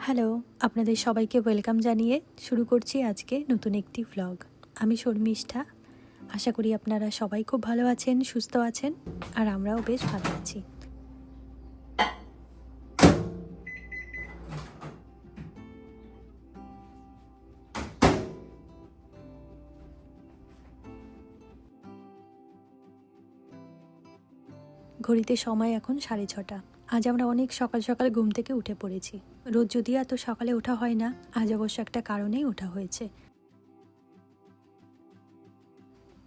Hello, আপনাদের সবাইকে welcome জানিয়ে শুরু করছি আজকে নতুন একটি ভ্লগ। আমি শর্মিষ্ঠা। আশা করি আপনারা সবাই খুব ভালো আছেন, সুস্থ আছেন, আর আমরাও বেশ ভালো আছি। ঘড়িতে সময় এখন 6:30। আজ আমরা অনেক সকাল সকাল ঘুম থেকে উঠে পড়েছি। রোজ যদিও এত সকালে ওঠা হয় না, আজ অবশ্য একটা কারণেই ওঠা হয়েছে।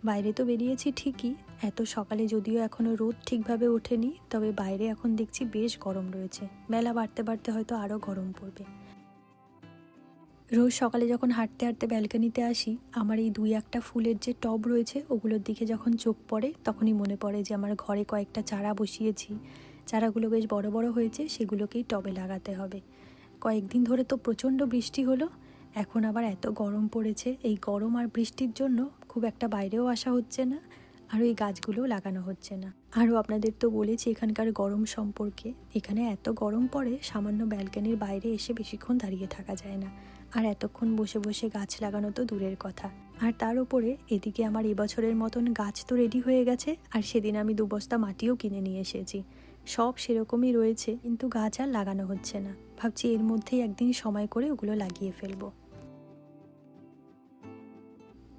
বাইরে তো বেরিয়েছি ঠিকই, এত সকালে যদিও এখনও রোদ ঠিকভাবে ওঠেনি, তবে বাইরে এখন দেখছি বেশ গরম রয়েছে। বেলা বাড়তে বাড়তে হয়তো আরও গরম পড়বে। রোজ সকালে যখন হাঁটতে হাঁটতে ব্যালকনিতে আসি, আমার এই 2-1টা ফুলের যে টব রয়েছে ওগুলোর দিকে যখন চোখ পড়ে তখনই মনে পড়ে যে আমার ঘরে কয়েকটা চারা বসিয়েছি। চারাগুলো বেশ বড় বড় হয়েছে, সেগুলোকেই টবে লাগাতে হবে। কয়েকদিন ধরে তো প্রচণ্ড বৃষ্টি হলো, এখন আবার এত গরম পড়েছে। এই গরম আর বৃষ্টির জন্য খুব একটা বাইরেও আসা হচ্ছে না, আর ওই গাছগুলোও লাগানো হচ্ছে না। আরও আপনাদের তো বলেছি এখানকার গরম সম্পর্কে। এখানে এত গরম পড়ে, সামান্য ব্যালকনির বাইরে এসে বেশিক্ষণ দাঁড়িয়ে থাকা যায় না, আর এতক্ষণ বসে বসে গাছ লাগানো তো দূরের কথা। আর তার উপরে এদিকে আমার এবছরের মতন গাছ তো রেডি হয়ে গেছে, আর সেদিন আমি 2 বস্তা মাটিও কিনে নিয়ে এসেছি। সব সেরকমই রয়েছে, কিন্তু গাছ আর লাগানো হচ্ছে না। ভাবছি এর মধ্যেই একদিন সময় করে ওগুলো লাগিয়ে ফেলবো।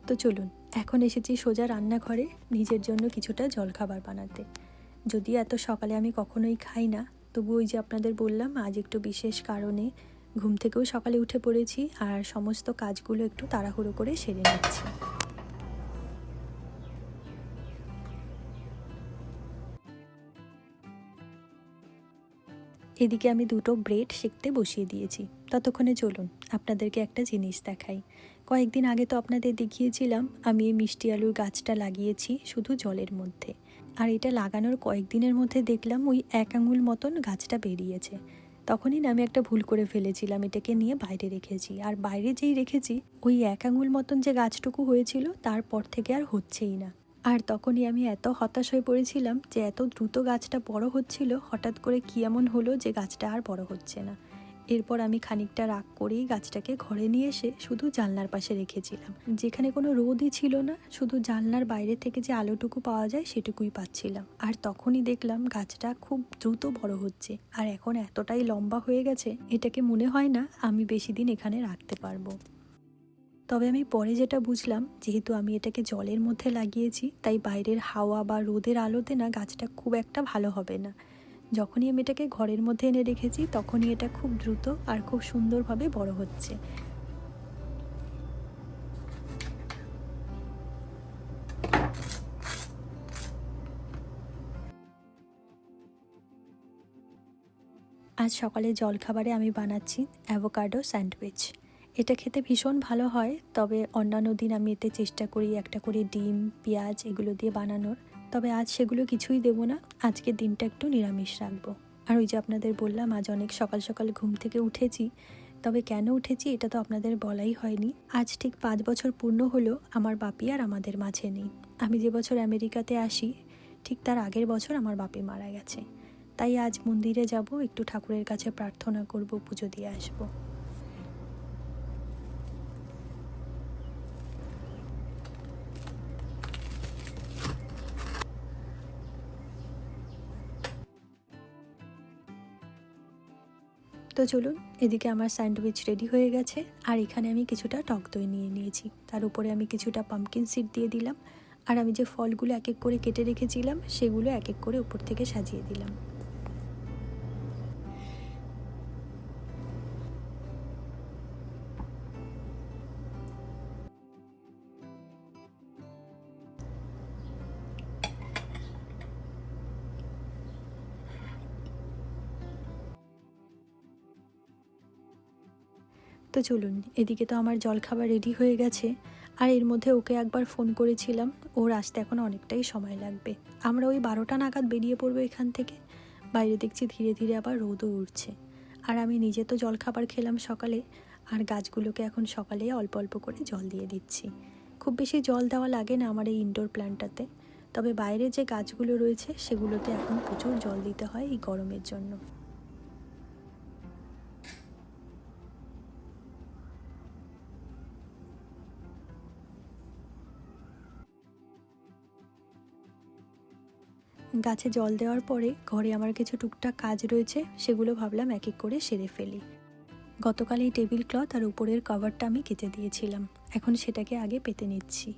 তো চলুন, এখন এসেছি সোজা রান্নাঘরে নিজের জন্য কিছুটা জলখাবার বানাতে। যদিও এত সকালে আমি কখনোই খাই না, তবু ওই যে আপনাদের বললাম আজ একটু বিশেষ কারণে ঘুম থেকেও সকালে উঠে পড়েছি, আর সমস্ত কাজগুলো একটু তাড়াহুড়ো করে সেরে নিচ্ছি। এদিকে আমি 2টো ব্রেড সেঁকতে বসিয়ে দিয়েছি। ততক্ষণে চলুন আপনাদেরকে একটা জিনিস দেখাই। কয়েকদিন আগে তো আপনাদের দেখিয়েছিলাম আমি এই মিষ্টি আলুর গাছটা লাগিয়েছি শুধু জলের মধ্যে, আর এটা লাগানোর কয়েকদিনের মধ্যে দেখলাম ওই 1 আঙুল মতন গাছটা বেরিয়েছে। তখনই না আমি একটা ভুল করে ফেলেছিলাম, এটাকে নিয়ে বাইরে রেখেছি, আর বাইরে যেই রেখেছি ওই 1 আঙুল মতন যে গাছটুকু হয়েছিল তারপর থেকে আর হচ্ছেই না। আর তখনই আমি এত হতাশ হয়ে পড়েছিলাম যে এত দ্রুত গাছটা বড় হচ্ছিল, হঠাৎ করে কী এমন হলো যে গাছটা আর বড় হচ্ছে না। এরপর আমি খানিকটা রাগ করেই গাছটাকে ঘরে নিয়ে এসে শুধু জানলার পাশে রেখেছিলাম, যেখানে কোনো রোদই ছিল না, শুধু জানলার বাইরে থেকে যে আলোটুকু পাওয়া যায় সেটুকুই পাচ্ছিলাম। আর তখনই দেখলাম গাছটা খুব দ্রুত বড় হচ্ছে, আর এখন এতটাই লম্বা হয়ে গেছে এটাকে মনে হয় না আমি বেশি দিন এখানে রাখতে পারবো। তবে আমি পরে যেটা বুঝলাম, যেহেতু আমি এটাকে জলের মধ্যে লাগিয়েছি, তাই বাইরের হাওয়া বা রোদের আলোতে না গাছটা খুব একটা ভালো হবে না। যখনই আমি এটাকে ঘরের মধ্যে এনে রেখেছি তখনই এটা খুব দ্রুত আর খুব সুন্দরভাবে বড় হচ্ছে। আজ সকালে জলখাবারে আমি বানাচ্ছি অ্যাভোকাডো স্যান্ডউইচ। এটা খেতে ভীষণ ভালো হয়, তবে অন্যান্য দিন আমি এতে চেষ্টা করি একটা করে ডিম, পেঁয়াজ এগুলো দিয়ে বানানোর। তবে আজ সেগুলো কিছুই দেবো না, আজকের দিনটা একটু নিরামিষ রাখবো। আর ওই যে আপনাদের বললাম আজ অনেক সকাল সকাল ঘুম থেকে উঠেছি, তবে কেন উঠেছি এটা তো আপনাদের বলাই হয়নি। আজ ঠিক 5 বছর পূর্ণ হলো আমার বাপি আর আমাদের মাঝে নেই। আমি যে বছর আমেরিকাতে আসি ঠিক তার আগের বছর আমার বাপি মারা গেছে। তাই আজ মন্দিরে যাব, একটু ঠাকুরের কাছে প্রার্থনা করব, পুজো দিয়ে আসব। তো চলুন, এদিকে আমার স্যান্ডউইচ রেডি হয়ে গেছে, আর এখানে আমি কিছুটা টক দই নিয়ে নিয়েছি। তার উপরে আমি কিছুটা পাম্পকিন সিড দিয়ে দিলাম, আর আমি যে ফলগুলো এক এক করে কেটে রেখেছিলাম সেগুলো এক এক করে উপর থেকে সাজিয়ে দিলাম। তো চলুন, এদিকে তো আমার জলখাবার রেডি হয়ে গেছে, আর এর মধ্যে ওকে একবার ফোন করেছিলাম, ওর আসতে এখন অনেকটাই সময় লাগবে। আমরা ওই 12টা নাগাদ বেরিয়ে পড়বো এখান থেকে। বাইরে দেখছি ধীরে ধীরে আবার রোদও উঠছে, আর আমি নিজে তো জলখাবার খেলাম সকালে, আর গাছগুলোকে এখন সকালে অল্প অল্প করে জল দিয়ে দিচ্ছি। খুব বেশি জল দেওয়া লাগে না আমার এই ইনডোর প্ল্যান্টটাতে, তবে বাইরে যে গাছগুলো রয়েছে সেগুলোতে এখন প্রচুর জল দিতে হয় এই গরমের জন্য। গাছে জল দেওয়ার পরে ঘরে আমার কিছু টুকটাক কাজ রয়েছে, সেগুলো ভাবলাম এক এক করে সেরে ফেলি। গতকাল এই টেবিল ক্লথ আর উপরের কভারটা আমি কেচে দিয়েছিলাম, এখন সেটাকে আগে পেতে নিচ্ছি।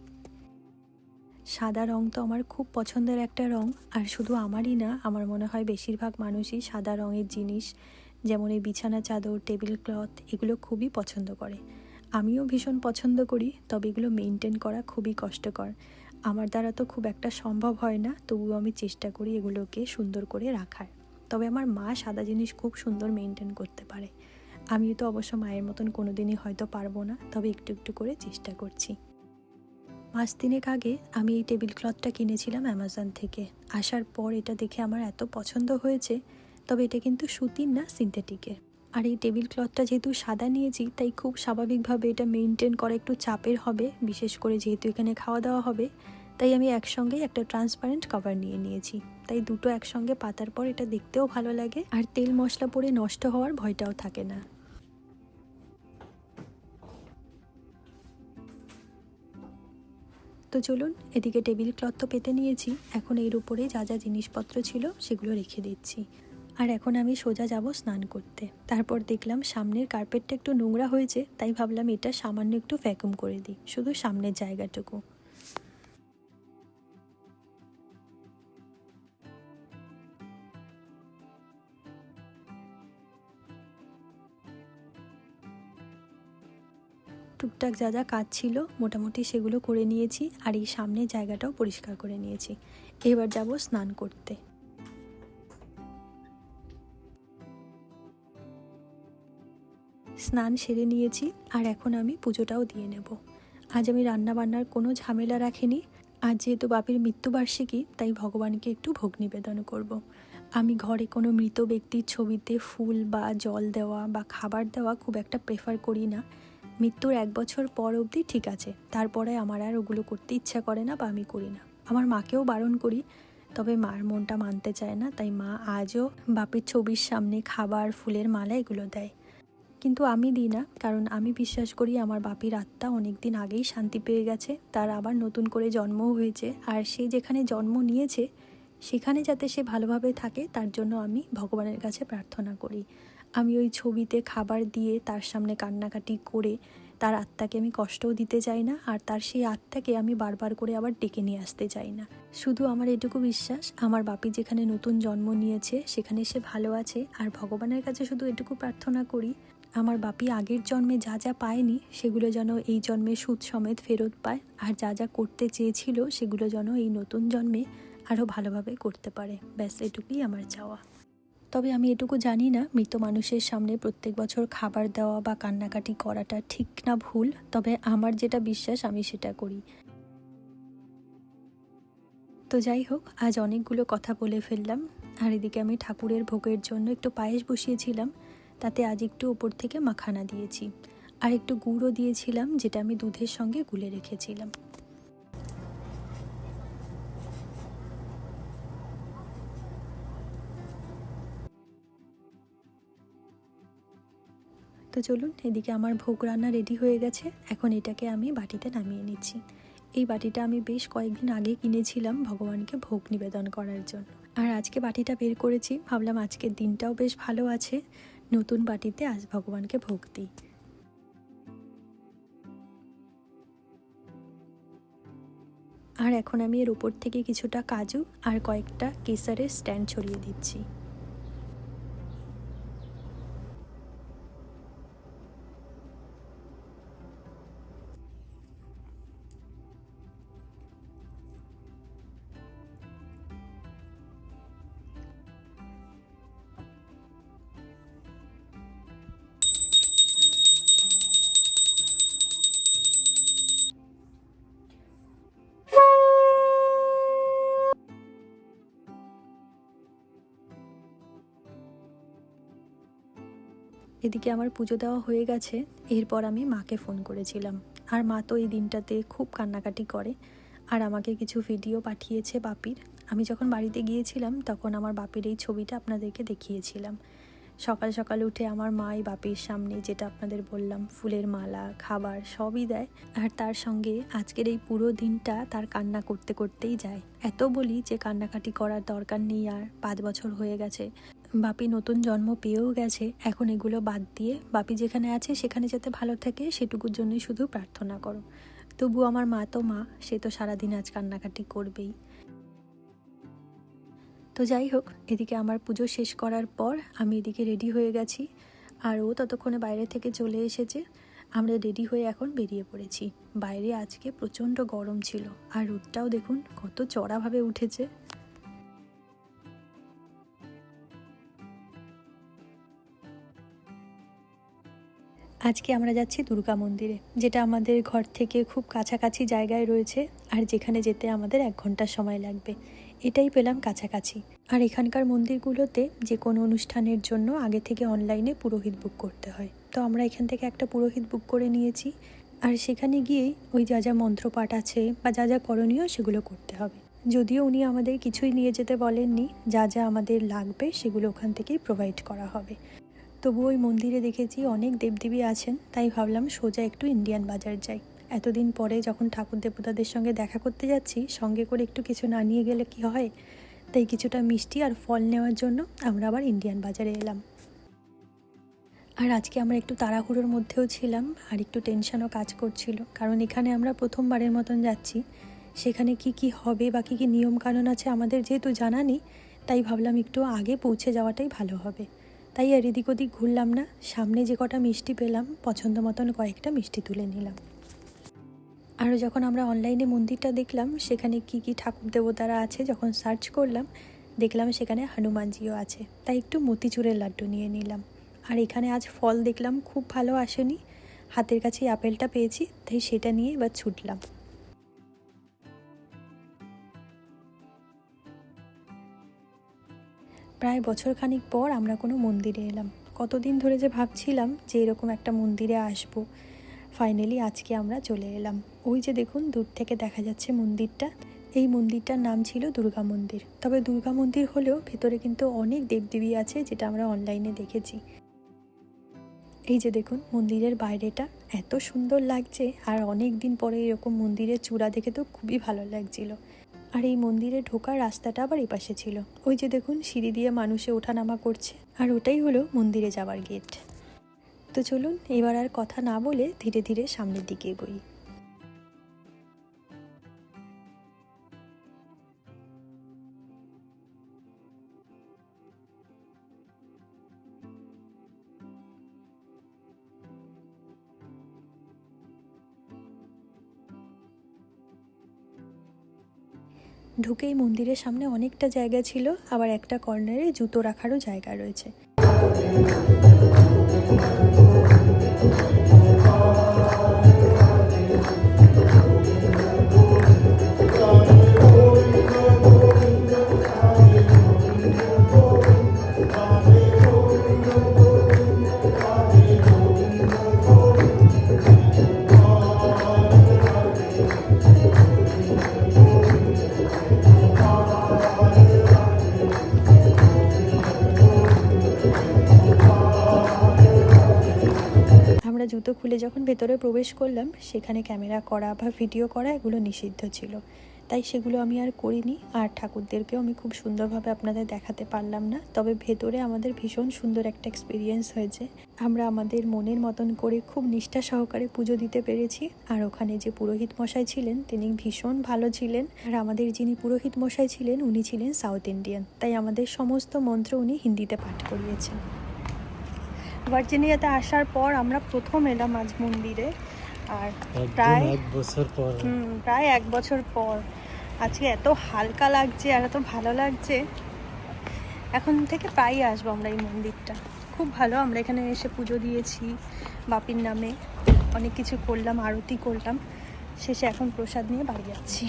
সাদা রং তো আমার খুব পছন্দের একটা রং, আর শুধু আমারই না, আমার মনে হয় বেশিরভাগ মানুষই সাদা রঙের জিনিস, যেমন এই বিছানা চাদর, টেবিল ক্লথ, এগুলো খুবই পছন্দ করে। আমিও ভীষণ পছন্দ করি, তবে এগুলো মেনটেন করা খুবই কষ্টকর। আমার দ্বারা তো খুব একটা সম্ভব হয় না, তবুও আমি চেষ্টা করি এগুলোকে সুন্দর করে রাখার। তবে আমার মা সাদা জিনিস খুব সুন্দর মেনটেন করতে পারে। আমিও তো অবশ্য মায়ের মতন কোনো দিনই হয়তো পারবো না, তবে একটু একটু করে চেষ্টা করছি। মাস তিনেক আগে আমি এই টেবিল ক্লথটা কিনেছিলাম অ্যামাজন থেকে। আসার পর এটা দেখে আমার এত পছন্দ হয়েছে, তবে এটা কিন্তু সুতির না, সিনথেটিকের। আর এই টেবিল ক্লথটা যেহেতু সাদা নিয়েছি, তাই খুব স্বাভাবিকভাবে এটা মেনটেন করা একটু চাপের হবে, বিশেষ করে যেহেতু এখানে খাওয়া দাওয়া হবে। তাই আমি একসঙ্গে একটা ট্রান্সপারেন্ট কভার নিয়েছি। তাই দুটো একসঙ্গে পাতার পর এটা দেখতেও ভালো লাগে, আর তেল মশলা পরে নষ্ট হওয়ার ভয়টাও থাকে না। তো চলুন, এদিকে টেবিল ক্লথ তো পেতে নিয়েছি, এখন এর উপরে যা যা জিনিসপত্র ছিল সেগুলো রেখে দিচ্ছি। আর এখন আমি সোজা যাব স্নান করতে। তারপর দেখলাম সামনের কার্পেটটা একটু নোংরা হয়েছে, তাই ভাবলাম এটা সামান্য একটু ভ্যাকুম করে দিই, শুধু সামনের জায়গাটুকু। টুকটাক যা যা কাজ ছিল মোটামুটি সেগুলো করে নিয়েছি, আর এই সামনের জায়গাটাও পরিষ্কার করে নিয়েছি। এবার যাব স্নান করতে। স্নান সেরে নিয়েছি, আর এখন আমি পুজোটাও দিয়ে নেব। আজ আমি রান্নাবান্নার কোনো ঝামেলা রাখিনি। আজ যেহেতু বাপির মৃত্যুবার্ষিকী, তাই ভগবানকে একটু ভোগ নিবেদন করব। আমি ঘরে কোনো মৃত ব্যক্তির ছবিতে ফুল বা জল দেওয়া বা খাবার দেওয়া খুব একটা প্রেফার করি না। মৃত্যুর 1 বছর পর অবধি ঠিক আছে, তারপরে আমার আর ওগুলো করতে ইচ্ছা করে না বা আমি করি না। আমার মাকেও বারণ করি, তবে মার মনটা মানতে চায় না, তাই মা আজও বাপির ছবির সামনে খাবার, ফুলের মালা এগুলো দেয়। কিন্তু আমি দিই না, কারণ আমি বিশ্বাস করি আমার বাপির আত্মা অনেক দিন আগেই শান্তি পেয়ে গেছে, তার আবার নতুন করে জন্মও হয়েছে, আর সে যেখানে জন্ম নিয়েছে সেখানে যাতে সে ভালোভাবে থাকে, তার জন্য আমি ভগবানের কাছে প্রার্থনা করি। আমি ওই ছবিতে খাবার দিয়ে তার সামনে কান্নাকাটি করে তার আত্মাকে আমি কষ্টও দিতে চাই না, আর তার সেই আত্মাকে আমি বারবার করে আবার ডেকে নিয়ে আসতে চাই না। শুধু আমার এটুকু বিশ্বাস, আমার বাপি যেখানে নতুন জন্ম নিয়েছে সেখানে সে ভালো আছে, আর ভগবানের কাছে শুধু এটুকু প্রার্থনা করি আমার বাপি আগের জন্মে যা যা পায়নি সেগুলো যেন এই জন্মে সুদ সমেত ফেরত পায়, আর যা যা করতে চেয়েছিল সেগুলো যেন এই নতুন জন্মে আরও ভালোভাবে করতে পারে। ব্যাস এটুকুই আমার চাওয়া। তবে আমি এটুকু জানি না মৃত মানুষের সামনে প্রত্যেক বছর খাবার দেওয়া বা কান্নাকাটি করাটা ঠিক না ভুল, তবে আমার যেটা বিশ্বাস আমি সেটা করি। তো যাই হোক, আজ অনেকগুলো কথা বলে ফেললাম। আর এদিকে আমি ঠাকুরের ভোগের জন্য একটু পায়েস বসিয়েছিলাম, তাতে আজ একটু ওপর থেকে মাখানা দিয়েছি, আর একটু গুঁড়ো দিয়েছিলাম যেটা আমি দুধের সঙ্গে গুলে রেখেছিলাম। তো চলুন, এদিকে আমার ভোগ রান্না রেডি হয়ে গেছে, এখন এটাকে আমি বাটিতে নামিয়ে নিচ্ছি। এই বাটিটা আমি বেশ কয়েকদিন আগে কিনেছিলাম ভগবানকে ভোগ নিবেদন করার জন্য, আর আজকে বাটিটা বের করেছি, ভাবলাম আজকের দিনটাও বেশ ভালো আছে, নতুন বাটিতে আজ ভগবানকে ভোগ দিই। আর এখন আমি এর উপর থেকে কিছুটা কাজু আর কয়েকটা কেসারের স্ট্যান্ড ছড়িয়ে দিচ্ছি। এদিকে আমার পুজো দেওয়া হয়ে গেছে, এরপর আমি মাকে ফোন করেছিলাম, আর মা তো এই দিনটাতে খুব কান্নাকাটি করে, আর আমাকে কিছু ভিডিও পাঠিয়েছে বাপির। আমি যখন বাড়িতে গিয়েছিলাম তখন আমার বাপির এই ছবিটা আপনাদেরকে দেখিয়েছিলাম। সকাল সকাল উঠে আমার মাই বাপির সামনে, যেটা আপনাদের বললাম, ফুলের মালা, খাবার সবই দেয়। আর তার সঙ্গে আজকের এই পুরো দিনটা তার কান্না করতে করতেই যায়। এত বলি যে কান্নাকাটি করার দরকার নেই, আর 5 বছর হয়ে গেছে, বাপি নতুন জন্ম পেয়েও গেছে, এখন এগুলো বাদ দিয়ে বাপি যেখানে আছে সেখানে যাতে ভালো থাকে সেটুকুর জন্যই শুধু প্রার্থনা করো। তবু আমার মা তো মা, সে তো সারাদিন আজ কান্নাকাটি করবেই। তো যাই হোক, এদিকে আমার পুজো শেষ করার পর আমি এদিকে রেডি হয়ে গেছি, আর ও ততক্ষণে বাইরে থেকে চলে এসেছে। আমরা রেডি হয়ে এখন বেরিয়ে পড়েছি। বাইরে আজকে প্রচণ্ড গরম ছিল, আর রোদটাও দেখুন কত চড়াভাবে উঠেছে। আজকে আমরা যাচ্ছি দুর্গা মন্দিরে, যেটা আমাদের ঘর থেকে খুব কাছাকাছি জায়গায় রয়েছে, আর যেখানে যেতে আমাদের 1 ঘন্টা সময় লাগবে। এটাই পেলাম কাছাকাছি। আর এখানকার মন্দিরগুলোতে যে কোনো অনুষ্ঠানের জন্য আগে থেকে অনলাইনে পুরোহিত বুক করতে হয়। তো আমরা এখান থেকে একটা পুরোহিত বুক করে নিয়েছি, আর সেখানে গিয়েই ওই যা যা মন্ত্রপাঠ আছে বা যা যা করণীয় সেগুলো করতে হবে। যদিও উনি আমাদের কিছুই নিয়ে যেতে বলেননি, যা যা আমাদের লাগবে সেগুলো ওখান থেকেই প্রোভাইড করা হবে। তবু ওই মন্দিরে দেখেছি অনেক দেবদেবী আছেন, তাই ভাবলাম সোজা একটু ইন্ডিয়ান বাজার যাই। এতদিন পরে যখন ঠাকুর দেবতাদের সঙ্গে দেখা করতে যাচ্ছি, সঙ্গে করে একটু কিছু না নিয়ে গেলে কি হয়, তাই কিছুটা মিষ্টি আর ফল নেওয়ার জন্য আমরা আবার ইন্ডিয়ান বাজারে এলাম। আর আজকে আমরা একটু তাড়াহুড়োর মধ্যেও ছিলাম, আর একটু টেনশনও কাজ করছিল, কারণ এখানে আমরা প্রথমবারের মতন যাচ্ছি। সেখানে কি কি হবে বা কী কী নিয়মকানুন আছে আমাদের যেহেতু জানা নেই, তাই ভাবলাম একটু আগে পৌঁছে যাওয়াটাই ভালো হবে। তাই আর এদিক ওদিক ঘুরলাম না, সামনে যে কটা মিষ্টি পেলাম পছন্দ মতন কয়েকটা মিষ্টি তুলে নিলাম। আরও যখন আমরা অনলাইনে মন্দিরটা দেখলাম, সেখানে কি কি ঠাকুর দেবতারা আছে যখন সার্চ করলাম, দেখলাম সেখানে হনুমানজিও আছে, তাই একটু মতিচুরের লাড্ডু নিয়ে নিলাম। আর এখানে আজ ফল দেখলাম খুব ভালো আসেনি, হাতের কাছে আপেলটা পেয়েছি, তাই সেটা নিয়ে এবার ছুটলাম। প্রায় বছরখানিক পর আমরা কোনো মন্দিরে এলাম। কতদিন ধরে যে ভাবছিলাম যে এরকম একটা মন্দিরে আসবো, ফাইনালি আজকে আমরা চলে এলাম। ওই যে দেখুন দূর থেকে দেখা যাচ্ছে মন্দিরটা, এই মন্দিরটার নাম ছিল দুর্গা মন্দির। তবে দুর্গা মন্দির হলেও ভেতরে কিন্তু অনেক দেবদেবী আছে, যেটা আমরা অনলাইনে দেখেছি। এই যে দেখুন মন্দিরের বাইরেটা এত সুন্দর লাগছে, আর অনেক দিন পরে এরকম মন্দিরের চূড়া দেখে তো খুবই ভালো লাগছিল। আর এই মন্দিরে ঢোকার রাস্তাটা আবার এই পাশে ছিল, ওই যে দেখুন সিঁড়ি দিয়ে মানুষে ওঠানামা করছে, আর ওটাই হলো মন্দিরে যাওয়ার গেট। তো চলুন এবার আর কথা না বলে ধীরে ধীরে সামনের দিকে এগোই। ঢুকেই মন্দিরের সামনে অনেকটা জায়গা ছিল, আবার একটা কর্নারে জুতো রাখারও জায়গা রয়েছে। আমরা জুতো খুলে যখন ভেতরে প্রবেশ করলাম, সেখানে ক্যামেরা করা বা ভিডিও করা এগুলো নিষিদ্ধ ছিল, তাই সেগুলো আমি আর করিনি। আর ঠাকুরদেরকেও আমি খুব সুন্দরভাবে আপনাদের দেখাতে পারলাম না, তবে ভেতরে আমাদের ভীষণ সুন্দর একটা এক্সপিরিয়েন্স হয়েছে। আমরা আমাদের মনের মতন করে খুব নিষ্ঠা সহকারে পুজো দিতে পেরেছি। আর ওখানে যে পুরোহিত মশাই ছিলেন তিনি ভীষণ ভালো ছিলেন, আর আমাদের যিনি পুরোহিত মশাই ছিলেন উনি ছিলেন সাউথ ইন্ডিয়ান, তাই আমাদের সমস্ত মন্ত্র উনি হিন্দিতে পাঠ করিয়েছেন। ভার্জিনিয়াতে আসার পর আমরা প্রথম এলাম আজ মন্দিরে, আর প্রায় 1 বছর পর আজকে এত হালকা লাগছে আর এত ভালো লাগছে। এখন থেকে প্রায়ই আসবো আমরা এই মন্দিরটা, খুব ভালো। আমরা এখানে এসে পুজো দিয়েছি বাপির নামে, অনেক কিছু করলাম, আরতি করলাম, শেষে এখন প্রসাদ নিয়ে বাড়ি যাচ্ছি।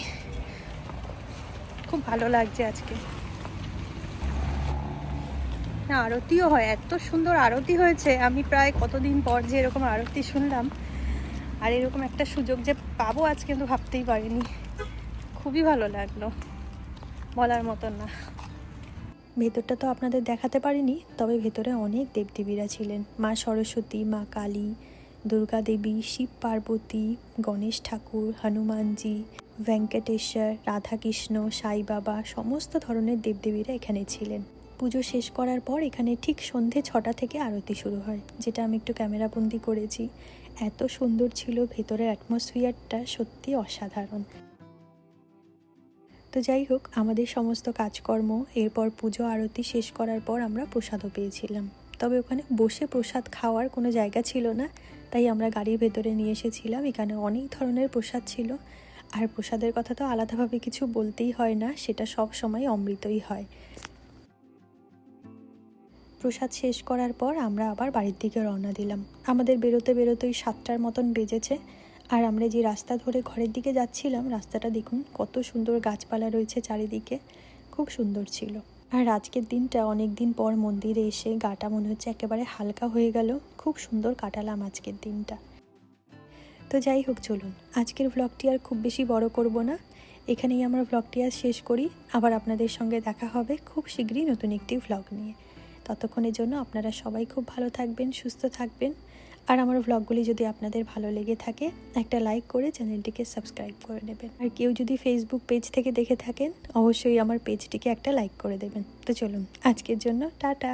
খুব ভালো লাগছে আজকে। না, আরতিও হয়, এত সুন্দর আরতি হয়েছে। আমি প্রায় কতদিন পর যে এরকম আরতি শুনলাম, আর এরকম একটা সুযোগ যে পাবো আজকে কিন্তু ভাবতেই পারিনি। খুবই ভালো লাগলো, বলার মতন না। ভেতরটা তো আপনাদের দেখাতে পারিনি, তবে ভেতরে অনেক দেবদেবীরা ছিলেন। মা সরস্বতী, মা কালী, দুর্গা দেবী, শিব পার্বতী, গণেশ ঠাকুর, হনুমানজি, ভেঙ্কটেশ্বর, রাধাকৃষ্ণ, সাই বাবা, সমস্ত ধরনের দেবদেবীরা এখানে ছিলেন। পুজো শেষ করার পর এখানে ঠিক সন্ধে 6টা থেকে আরতি শুরু হয়, যেটা আমি একটু ক্যামেরাবন্দি করেছি। এত সুন্দর ছিল ভেতরের অ্যাটমসফিয়ারটা, সত্যি অসাধারণ। তো যাই হোক, আমাদের সমস্ত কাজকর্ম এরপর পুজো আরতি শেষ করার পর আমরা প্রসাদও পেয়েছিলাম। তবে ওখানে বসে প্রসাদ খাওয়ার কোনো জায়গা ছিল না, তাই আমরা গাড়ির ভেতরে নিয়ে এসেছিলাম। এখানে অনেক ধরনের প্রসাদ ছিল, আর প্রসাদের কথা তো আলাদাভাবে কিছু বলতেই হয় না, সেটা সব সময় অমৃতই হয়। প্রসাদ শেষ করার পর আমরা আবার বাড়ির দিকে রওনা দিলাম। আমাদের বেরোতে বেরোতেই 7টার মতন বেজেছে। আর আমরা যে রাস্তা ধরে ঘরের দিকে যাচ্ছিলাম, রাস্তাটা দেখুন কত সুন্দর গাছপালা রয়েছে চারিদিকে, খুব সুন্দর ছিল। আর আজকের দিনটা অনেক দিন পর মন্দিরে এসে গাটা মনে হচ্ছে একেবারে হালকা হয়ে গেল। খুব সুন্দর কাটালাম আজকের দিনটা। তো যাই হোক, চলুন আজকের ভ্লগটি আর খুব বেশি বড় করব না, এখানেই আমার ভ্লগটি আর শেষ করি। আবার আপনাদের সঙ্গে দেখা হবে খুব শীঘ্রই নতুন একটি ভ্লগ নিয়ে। ততক্ষণের জন্য আপনারা সবাই খুব ভালো থাকবেন, সুস্থ থাকবেন। আর আমার ভ্লগগুলি যদি আপনাদের ভালো লেগে থাকে, একটা লাইক করে চ্যানেলটিকে সাবস্ক্রাইব করে নেবেন। আর কেউ যদি ফেসবুক পেজ থেকে দেখে থাকেন, অবশ্যই আমার পেজটিকে একটা লাইক করে দেবেন। তো চলুন আজকের জন্য টাটা।